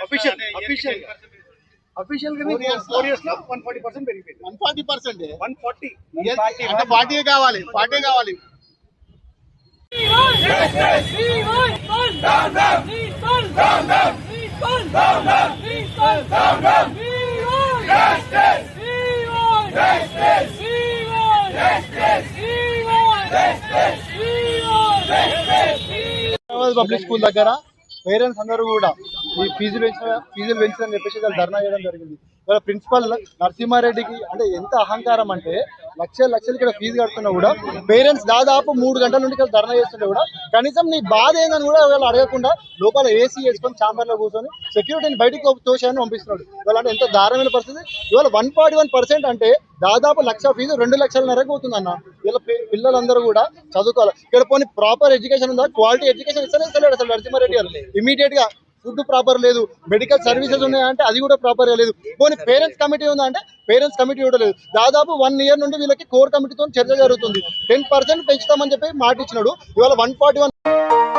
Official గా 4 years లో 140% పెరిగిపోయింది. 140 అంటే 40 కావాలి. పబ్లిక్ స్కూల్ దగ్గర పేరెంట్స్ అందరూ కూడా ఈ ఫీజులు పెంచని చెప్పేసి ధర్నా చేయడం జరిగింది. ఇవాళ ప్రిన్సిపల్ నరసింహారెడ్డికి అంటే ఎంత అహంకారం అంటే లక్షలు ఇక్కడ ఫీజు కడుతున్నా కూడా పేరెంట్స్ దాదాపు 3 గంటల నుండి ఇక్కడ ధర్నా చేస్తుంటే కూడా కనీసం నీ బాధ ఏందని కూడా వాళ్ళు అడగకుండా లోపల ఏసీ వేసుకొని ఛాంబర్లో కూర్చొని సెక్యూరిటీని బయటకు తోశాన్ని పంపిస్తున్నాడు. ఇవాళ అంటే ఎంత దారుణమైన పరిస్థితి. ఇవాళ 141% అంటే దాదాపు 1,00,000 ఫీజు 2,00,000 పోతుందన్న. ఇలా పిల్లలందరూ కూడా చదువుకోవాలి. ఇక్కడ పోనీ ప్రాపర్ ఎడ్యుకేషన్ ఉందా? క్వాలిటీ ఎడ్యుకేషన్ ఇస్తలేడు అసలు నరసింహారెడ్డి గారు. ఇమీడియట్ గా ఫుడ్ ప్రాపర్ లేదు, మెడికల్ సర్వీసెస్ ఉన్నాయంటే అది కూడా ప్రాపర్ గా లేదు. పోనీ పేరెంట్స్ కమిటీ ఉందా అంటే పేరెంట్స్ కమిటీ కూడా లేదు. దాదాపు 1 year నుండి వీళ్ళకి కోర్ కమిటీతో చర్చ జరుగుతుంది. 10% పెంచుతామని చెప్పి మాట ఇచ్చినాడు. ఇవాళ 141